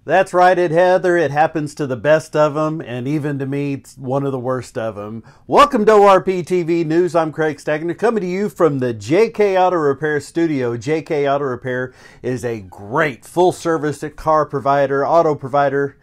That's right, Heather. It happens to the best of them, and even to me, it's one of the worst of them. Welcome to ORP TV News. I'm Craig Stagner, coming to you from the JK Auto Repair studio. JK Auto Repair is a great full-service car provider, auto provider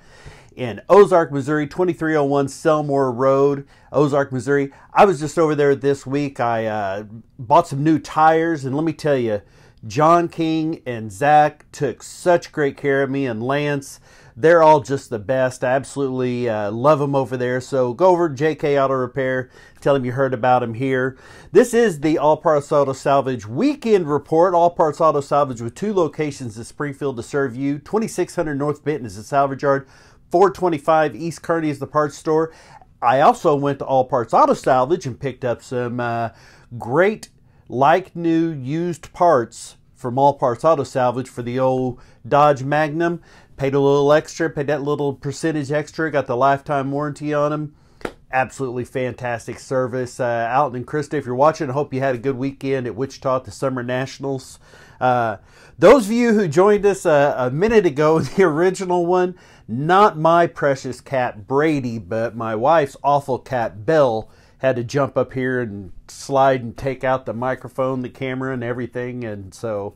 in Ozark, Missouri, 2301 Selmore Road, Ozark, Missouri. I was just over there this week. I bought some new tires, and let me tell you, John King and Zach took such great care of me, and Lance. They're all just the best. I absolutely love them over there. So go over to JK Auto Repair. Tell them you heard about them here. This is the All Parts Auto Salvage Weekend Report. All Parts Auto Salvage with 2 locations in Springfield to serve you. 2600 North Benton is the salvage yard. 425 East Kearney is the parts store. I also went to All Parts Auto Salvage and picked up some great like new used parts from All Parts Auto Salvage for the old Dodge Magnum. Paid a little extra, paid that little percentage extra, got the lifetime warranty on them. Absolutely fantastic service. Alton and Krista, if you're watching, I hope you had a good weekend at Wichita at the Summer Nationals. Those of you who joined us a minute ago, the original one, not my precious cat Brady, but my wife's awful cat Belle, had to jump up here and slide and take out the microphone, the camera, and everything, and so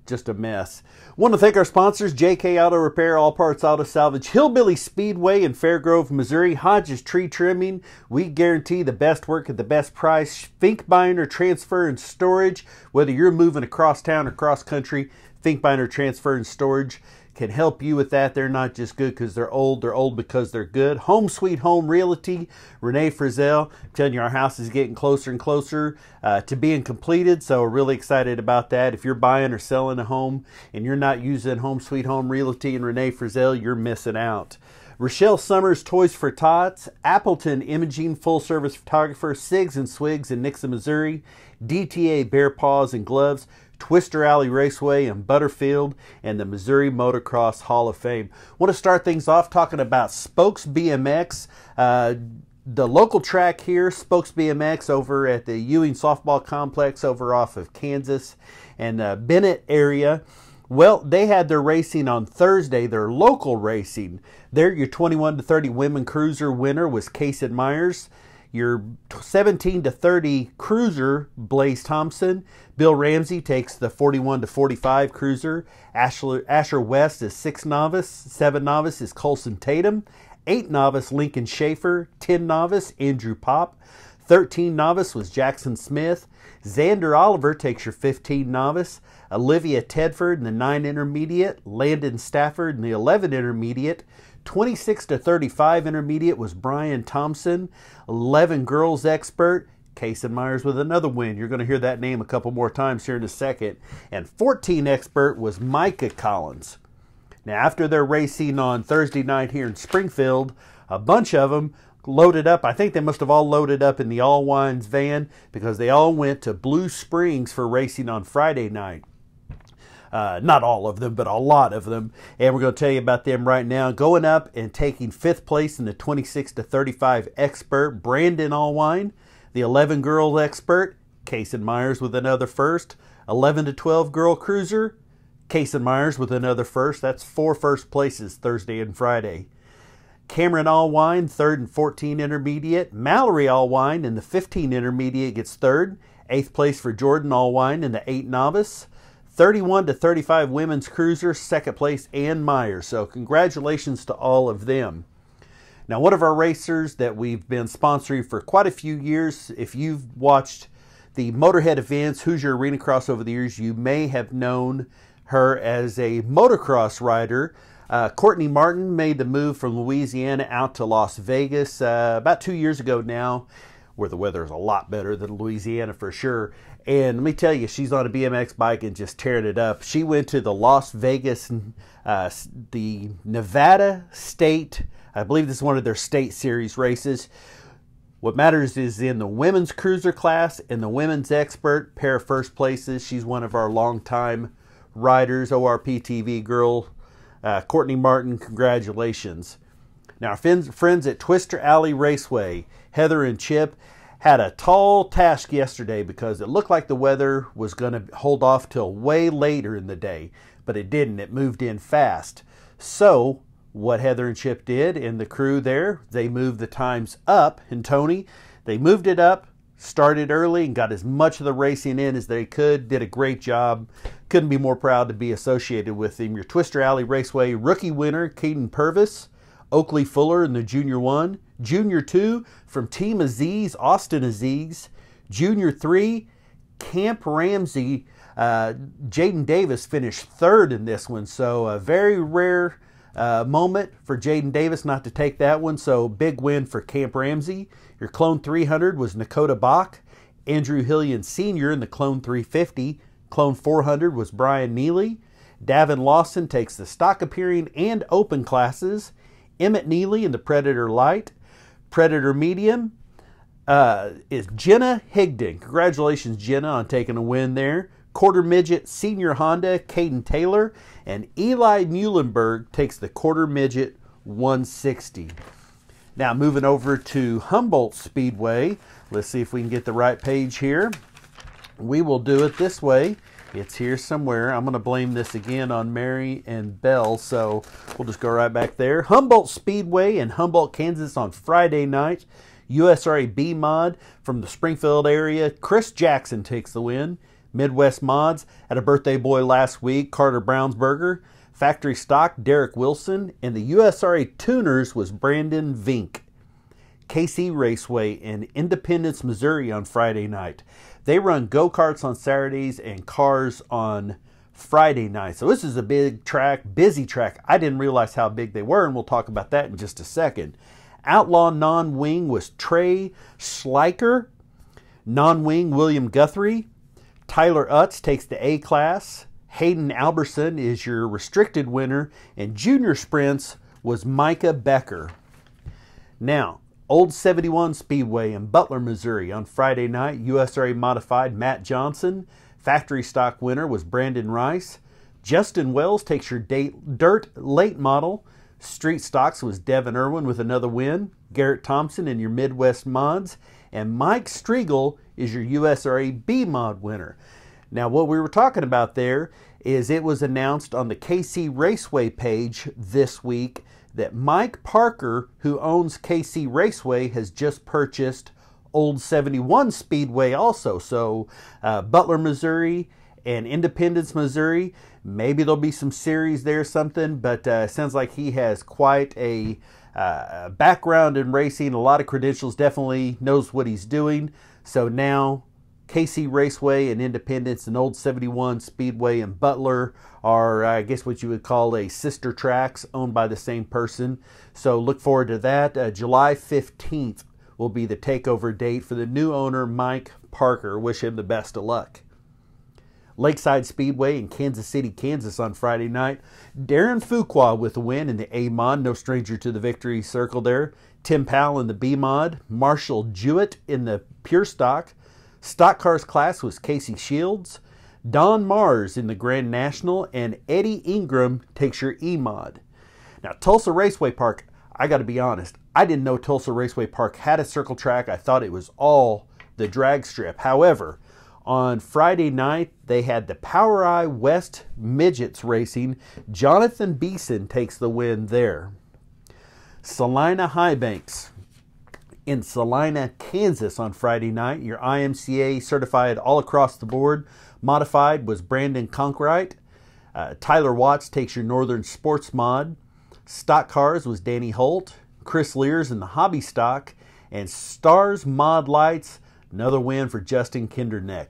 just a mess. Want to thank our sponsors, JK Auto Repair, All Parts Auto Salvage, Hillbilly Speedway in Fairgrove, Missouri, Hodges Tree Trimming. We guarantee the best work at the best price. Fink Binder Transfer and Storage. Whether you're moving across town or cross country, Fink Binder Transfer and Storage can help you with that. They're not just good because they're old because they're good. Home Sweet Home Realty, Renee Frizzell. I'm telling you, our house is getting closer and closer to being completed, so we're really excited about that. If you're buying or selling a home and you're not using Home Sweet Home Realty and Renee Frizzell, you're missing out. Rochelle Summers Toys for Tots, Appleton Imaging Full Service Photographer, Sigs and Swigs in Nixa, Missouri, DTA Bear Paws and Gloves, Twister Alley Raceway in Butterfield, and the Missouri Motocross Hall of Fame. Want to start things off talking about Spokes BMX. The local track here, Spokes BMX, over at the Ewing Softball Complex over off of Kansas and Bennett area. Well, they had their racing on Thursday, their local racing. There, your 21 to 30 women cruiser winner was Kaysen Myers. Your 17 to 30 cruiser, Blaze Thompson. Bill Ramsey takes the 41 to 45 cruiser. Asher West is 6 novice. 7 novice is Colson Tatum. 8 novice, Lincoln Schaefer. 10 novice, Andrew Pop. 13 novice was Jackson Smith. Xander Oliver takes your 15 novice. Olivia Tedford in the 9 intermediate. Landon Stafford in the 11 intermediate. 26 to 35 intermediate was Brian Thompson. 11 girls expert, Kaysen Myers with another win. You're going to hear that name a couple more times here in a second. And 14 expert was Micah Collins. Now, after their racing on Thursday night here in Springfield, a bunch of them loaded up. I think they must have all loaded up in the All Wines van because they all went to Blue Springs for racing on Friday night. Not all of them, but a lot of them. And we're going to tell you about them right now. Going up and taking 5th place in the 26 to 35 expert, Brandon Allwine. The 11 girl expert, Kaysen Myers with another first. 11 to 12 girl cruiser, Kaysen Myers with another first. That's 4 first places Thursday and Friday. Cameron Allwine, 3rd and 14 intermediate. Mallory Allwine in the 15 intermediate gets 3rd. 8th place for Jordan Allwine in the 8 novice. 31 to 35 women's cruiser, 2nd place, Ann Myers. So congratulations to all of them. Now, one of our racers that we've been sponsoring for quite a few years, if you've watched the Motorhead events, Hoosier Arena Cross over the years, you may have known her as a motocross rider. Courtney Martin made the move from Louisiana out to Las Vegas about 2 years ago now, where the weather is a lot better than Louisiana for sure. And let me tell you, she's on a BMX bike and just tearing it up. She went to the Las Vegas, the Nevada State, I believe this is one of their state series races. What matters is in the women's cruiser class and the women's expert, pair of first places. She's one of our longtime riders, ORP TV girl, Courtney Martin, congratulations. Now, our friends at Twister Alley Raceway, Heather and Chip, had a tall task yesterday because it looked like the weather was going to hold off till way later in the day, but it didn't. It moved in fast. So what Heather and Chip did and the crew there, they moved the times up. And Tony, they moved it up, started early, and got as much of the racing in as they could. Did a great job. Couldn't be more proud to be associated with him. Your Twister Alley Raceway rookie winner, Caden Purvis. Oakley Fuller in the Junior 1. Junior 2 from Team Aziz, Austin Aziz. Junior 3, Camp Ramsey. Jaden Davis finished third in this one. So a very rare moment for Jaden Davis not to take that one. So big win for Camp Ramsey. Your Clone 300 was Nakota Bach. Andrew Hillian Sr. in the Clone 350. Clone 400 was Brian Neely. Davin Lawson takes the stock appearing and open classes. Emmett Neely in the Predator Light. Predator Medium is Jenna Higdon. Congratulations, Jenna, on taking a win there. Quarter Midget Senior Honda, Caden Taylor. And Eli Muhlenberg takes the Quarter Midget 160. Now moving over to Humboldt Speedway. Let's see if we can get the right page here. We will do it this way. It's here somewhere. I'm going to blame this again on Mary and Bell, so we'll just go right back there. Humboldt Speedway in Humboldt, Kansas on Friday night. USRA B Mod from the Springfield area. Chris Jackson takes the win. Midwest Mods had a birthday boy last week, Carter Brownsberger. Factory Stock, Derek Wilson. And the USRA Tuners was Brandon Vink. KC Raceway in Independence, Missouri on Friday night. They run go-karts on Saturdays and cars on Friday night. So this is a big track, busy track. I didn't realize how big they were, and we'll talk about that in just a second. Outlaw non-wing was Trey Schleicher. Non-wing, William Guthrie. Tyler Utz takes the A-class. Hayden Alberson is your restricted winner. And junior sprints was Micah Becker. Now, Old 71 Speedway in Butler, Missouri on Friday night. USRA Modified, Matt Johnson. Factory Stock winner was Brandon Rice. Justin Wells takes your dirt late model. Street Stocks was Devin Irwin with another win. Garrett Thompson in your Midwest Mods. And Mike Striegel is your USRA B Mod winner. Now, what we were talking about there is it was announced on the KC Raceway page this week that Mike Parker, who owns KC Raceway, has just purchased Old 71 Speedway also. So Butler, Missouri and Independence, Missouri, maybe there'll be some series there or something, but it sounds like he has quite a background in racing, a lot of credentials, definitely knows what he's doing. So now KC Raceway and Independence and Old 71 Speedway and Butler are, I guess, what you would call a sister tracks owned by the same person. So look forward to that. July 15th will be the takeover date for the new owner, Mike Parker. Wish him the best of luck. Lakeside Speedway in Kansas City, Kansas on Friday night. Darren Fuqua with a win in the A-Mod, no stranger to the victory circle there. Tim Powell in the B-Mod. Marshall Jewett in the Pure Stock. Stock Cars class was Casey Shields. Don Mars in the Grand National. And Eddie Ingram takes your E-Mod. Now, Tulsa Raceway Park, I got to be honest, I didn't know Tulsa Raceway Park had a circle track. I thought it was all the drag strip. However, on Friday night, they had the Power Eye West Midgets racing. Jonathan Beeson takes the win there. Salina High Banks in Salina, Kansas on Friday night. Your IMCA certified all across the board. Modified was Brandon Conkright. Tyler Watts takes your Northern Sports Mod. Stock Cars was Danny Holt. Chris Lears in the Hobby Stock. And Stars Mod Lights, another win for Justin Kinderneck.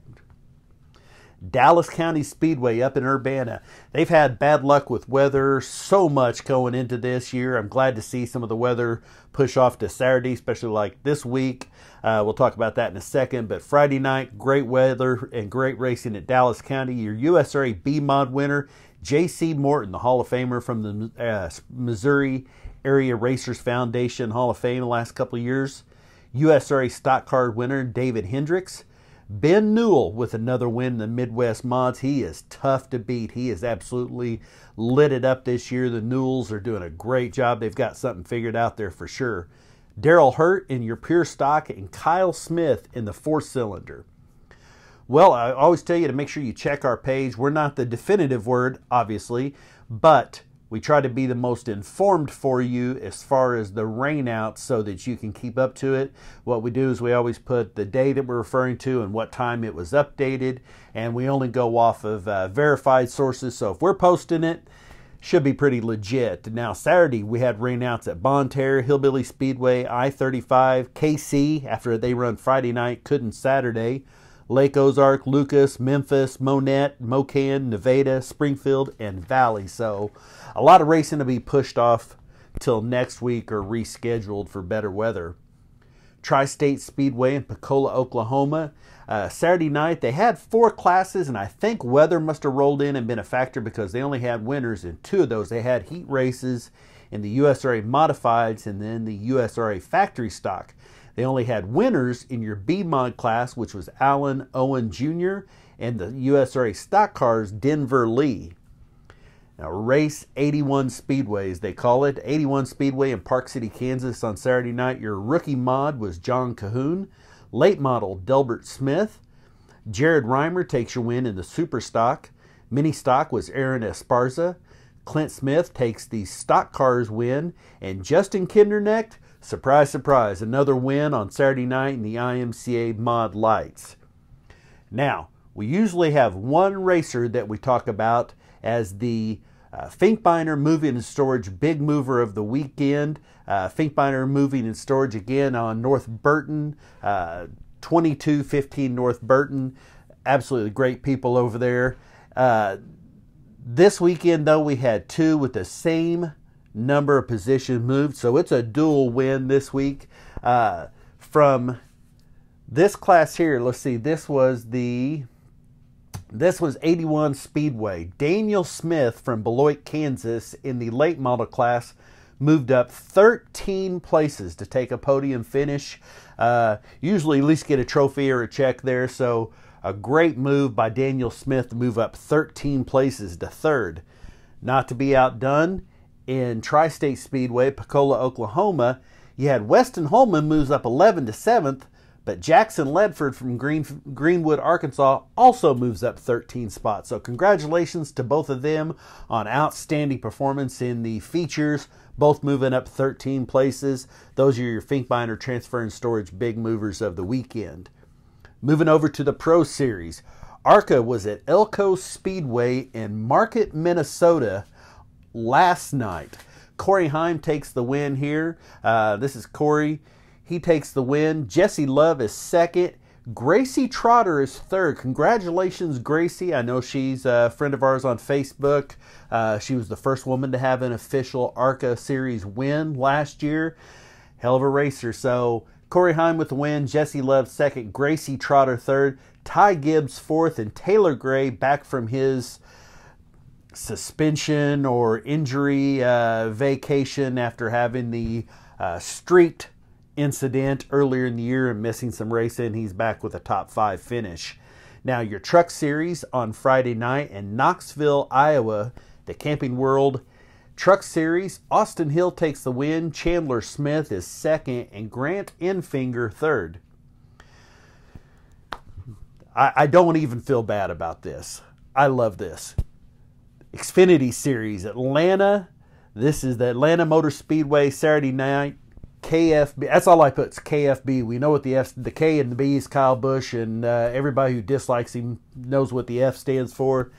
Dallas County Speedway up in Urbana. They've had bad luck with weather so much going into this year. I'm glad to see some of the weather push off to Saturday, especially like this week. We'll talk about that in a second. But Friday night, great weather and great racing at Dallas County. Your USRA B-Mod winner, J.C. Morton, the Hall of Famer from the Missouri Area Racers Foundation Hall of Fame the last couple of years. USRA Stock Car winner, David Hendricks. Ben Newell with another win in the Midwest Mods. He is tough to beat. He has absolutely lit it up this year. The Newells are doing a great job. They've got something figured out there for sure. Daryl Hurt in your pure stock, and Kyle Smith in the 4-cylinder. Well, I always tell you to make sure you check our page. We're not the definitive word, obviously, but we try to be the most informed for you as far as the rainouts so that you can keep up to it. What we do is we always put the day that we're referring to and what time it was updated, and we only go off of verified sources. So if we're posting it, should be pretty legit. Now, Saturday, we had rainouts at Bonne Terre, Hillbilly Speedway, I-35, KC, after they run Friday night, couldn't Saturday, Lake Ozark, Lucas, Memphis, Monette, Mocan, Nevada, Springfield, and Valley. So a lot of racing to be pushed off till next week or rescheduled for better weather. Tri-State Speedway in Pecola, Oklahoma. Saturday night, they had 4 classes, and I think weather must have rolled in and been a factor because they only had winners in 2 of those. They had heat races in the USRA Modifieds and then the USRA Factory Stock. They only had winners in your B-Mod class, which was Allen Owen Jr., and the USRA Stock Cars, Denver Lee. Now, Race 81 Speedways, they call it. 81 Speedway in Park City, Kansas on Saturday night. Your rookie mod was John Cahoon. Late model, Delbert Smith. Jared Reimer takes your win in the Super Stock. Mini Stock was Aaron Esparza. Clint Smith takes the Stock Cars win. And Justin Kindernecht, surprise, surprise, another win on Saturday night in the IMCA Mod Lights. Now, we usually have one racer that we talk about as the Finkbeiner Moving and Storage Big Mover of the weekend. Finkbeiner Moving and Storage again on North Burton, 2215 North Burton. Absolutely great people over there. This weekend, though, we had 2 with the same number of positions moved, so it's a dual win this week. From this class here, let's see, this was 81 Speedway. Daniel Smith from Beloit, Kansas in the late model class moved up 13 places to take a podium finish. Usually at least get a trophy or a check there, so a great move by Daniel Smith to move up 13 places to 3rd. Not to be outdone, in Tri-State Speedway, Pecola, Oklahoma, you had Weston Holman moves up 11 to 7th, but Jackson Ledford from Greenwood, Arkansas also moves up 13 spots. So congratulations to both of them on outstanding performance in the features, both moving up 13 places. Those are your Finkbeiner Transfer and Storage big movers of the weekend. Moving over to the Pro Series. ARCA was at Elko Speedway in Market, Minnesota last night. Corey Heim takes the win here. This is Corey. He takes the win. Jesse Love is 2nd. Gracie Trotter is 3rd. Congratulations, Gracie. I know she's a friend of ours on Facebook. She was the first woman to have an official ARCA Series win last year. Hell of a racer. So Corey Heim with the win. Jesse Love 2nd. Gracie Trotter 3rd. Ty Gibbs 4th. And Taylor Gray back from his suspension or injury vacation after having the street incident earlier in the year and missing some racing. He's back with a top 5 finish. Now, your Truck Series on Friday night in Knoxville, Iowa, the Camping World Truck Series. Austin Hill takes the win. Chandler Smith is 2nd, and Grant Enfinger 3rd. I don't even feel bad about this. I love this. Xfinity Series, Atlanta. This is the Atlanta Motor Speedway Saturday night. KFB. That's all I put. It's KFB. We know what the K and the B is Kyle Busch, and everybody who dislikes him knows what the F stands for.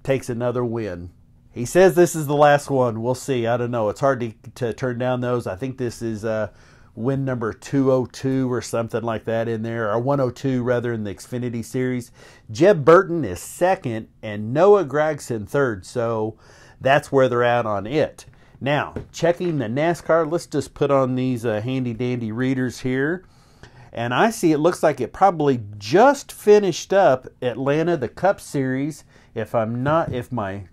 Takes another win. He says this is the last one. We'll see. I don't know. It's hard to turn down those. I think this is win number 202 or something like that in there, or 102 rather, in the Xfinity Series. Jeb Burton is 2nd, and Noah Gragson 3rd. So that's where they're at on it. Now, checking the NASCAR, let's just put on these handy-dandy readers here. And I see it looks like it probably just finished up Atlanta, the Cup Series. If my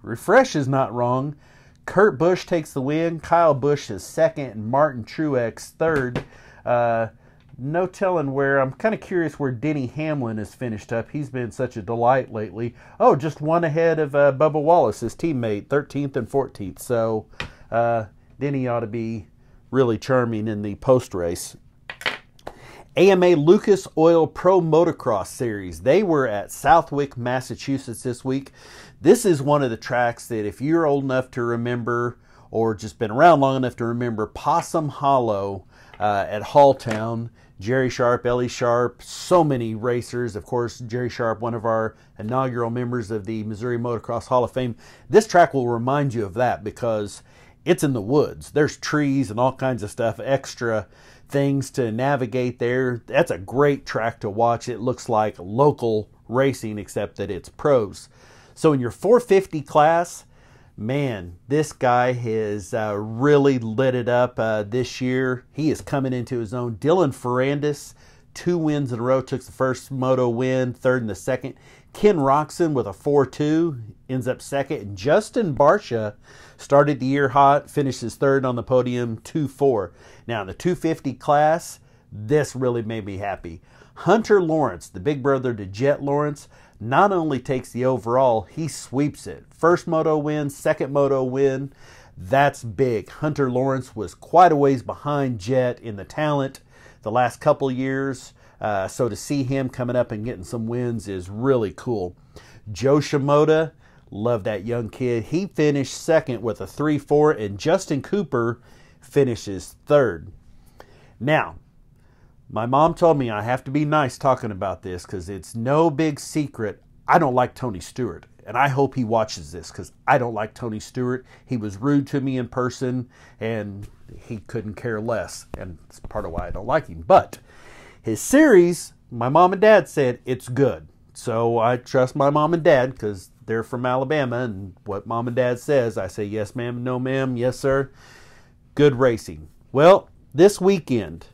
refresh is not wrong, Kurt Busch takes the win. Kyle Busch is 2nd, and Martin Truex 3rd. No telling where. I'm kind of curious where Denny Hamlin is finished up. He's been such a delight lately. Oh, just one ahead of Bubba Wallace, his teammate, 13th and 14th. So Denny ought to be really charming in the post race. AMA Lucas Oil Pro Motocross Series. They were at Southwick, Massachusetts this week. This is one of the tracks that if you're old enough to remember or just been around long enough to remember Possum Hollow at Halltown, Jerry Sharp, Ellie Sharp, so many racers. Of course, Jerry Sharp, one of our inaugural members of the Missouri Motocross Hall of Fame. This track will remind you of that because it's in the woods. There's trees and all kinds of stuff, extra things to navigate there. That's a great track to watch. It looks like local racing except that it's pros. So in your 450 class, man, this guy has really lit it up this year. He is coming into his own. Dylan Ferrandis, 2 wins in a row, took the first moto win, third in the second. Ken Roxon with a 4-2 ends up second. And Justin Barsha started the year hot, finishes third on the podium, 2-4. Now in the 250 class, this really made me happy. Hunter Lawrence, the big brother to Jet Lawrence, not only takes the overall, he sweeps it. First moto win, second moto win. That's big. Hunter Lawrence was quite a ways behind Jet in the talent the last couple years. So to see him coming up and getting some wins is really cool. Joe Shimoda, love that young kid. He finished second with a 3-4, and Justin Cooper finishes third. Now, my mom told me I have to be nice talking about this because it's no big secret. I don't like Tony Stewart, and I hope he watches this because I don't like Tony Stewart. He was rude to me in person, and he couldn't care less, and it's part of why I don't like him. But his series, my mom and dad said it's good. So I trust my mom and dad because they're from Alabama, and what mom and dad says, I say yes ma'am, no ma'am, yes sir. Good racing. Well, this weekend,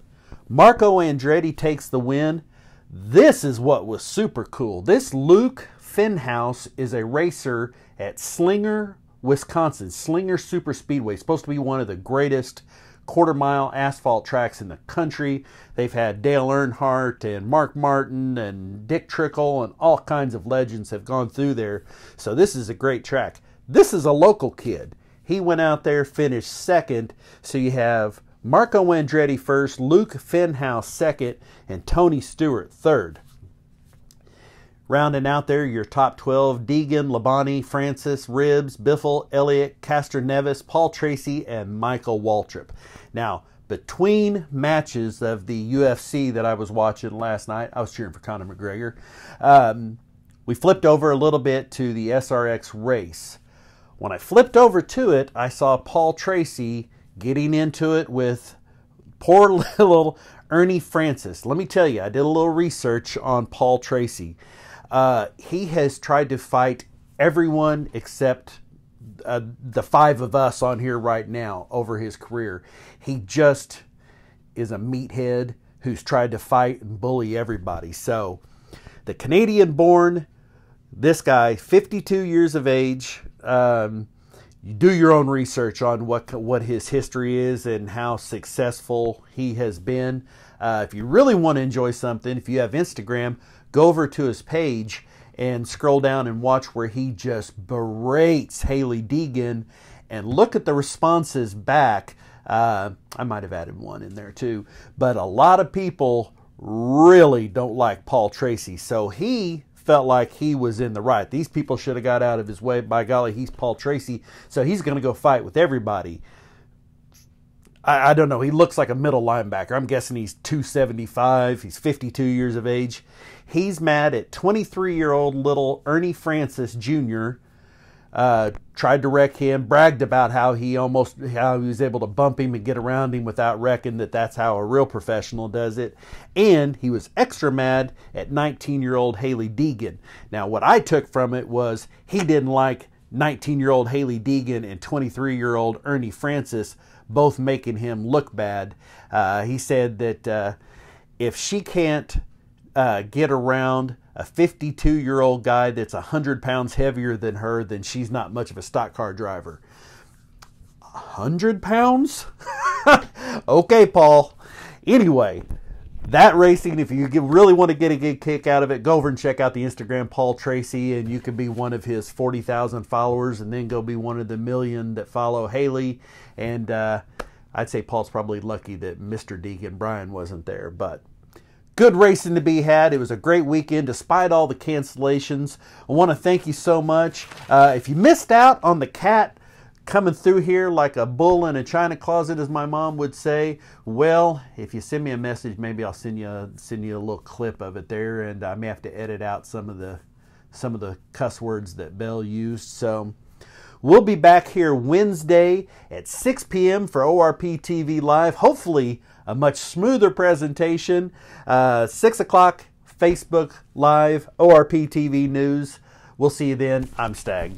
Marco Andretti takes the win. This is what was super cool. This Luke Fenhaus is a racer at Slinger, Wisconsin. Slinger Super Speedway. Supposed to be one of the greatest quarter-mile asphalt tracks in the country. They've had Dale Earnhardt and Mark Martin and Dick Trickle and all kinds of legends have gone through there. So this is a great track. This is a local kid. He went out there, finished second. So you have Marco Andretti first, Luke Fenhaus second, and Tony Stewart third. Rounding out there, your top 12, Deegan, Labonte, Francis, Ribbs, Biffle, Elliott, Castroneves, Paul Tracy, and Michael Waltrip. Now, between matches of the UFC that I was watching last night, I was cheering for Conor McGregor. We flipped over a little bit to the SRX race. When I flipped over to it, I saw Paul Tracy getting into it with poor little Ernie Francis. Let me tell you, I did a little research on Paul Tracy. He has tried to fight everyone except the 5 of us on here right now over his career. He just is a meathead who's tried to fight and bully everybody. So the Canadian-born, this guy, 52 years of age. You do your own research on what his history is and how successful he has been. If you really want to enjoy something, if you have Instagram, go over to his page and scroll down and watch where he just berates Hailie Deegan and look at the responses back. I might have added one in there too, but a lot of people really don't like Paul Tracy. So he felt like he was in the right. These people should have got out of his way. By golly, he's Paul Tracy, so he's going to go fight with everybody. I don't know. He looks like a middle linebacker. I'm guessing he's 275. He's 52 years of age. He's mad at 23-year-old little Ernie Francis Jr. Tried to wreck him, bragged about how he was able to bump him and get around him without wrecking, that's how a real professional does it. And he was extra mad at 19-year-old Hailie Deegan. Now, what I took from it was he didn't like 19-year-old Hailie Deegan and 23-year-old Ernie Francis both making him look bad. He said that if she can't get around a 52-year-old guy that's 100 pounds heavier than her, then she's not much of a stock car driver. 100 pounds? Okay, Paul. Anyway, that racing, if you really want to get a good kick out of it, go over and check out the Instagram Paul Tracy, and you can be one of his 40,000 followers and then go be one of the million that follow Hailie. And I I'd say Paul's probably lucky that Mr. Deacon Brian wasn't there, but good racing to be had. It was a great weekend despite all the cancellations. I want to thank you so much. If you missed out on the cat coming through here like a bull in a china closet, as my mom would say, well, if you send me a message, maybe I'll send you a little clip of it there, and I may have to edit out some of the cuss words that Belle used. So we'll be back here Wednesday at 6 p.m. for ORP TV Live. Hopefully a much smoother presentation. 6 o'clock, Facebook Live, ORP TV News. We'll see you then. I'm Stag.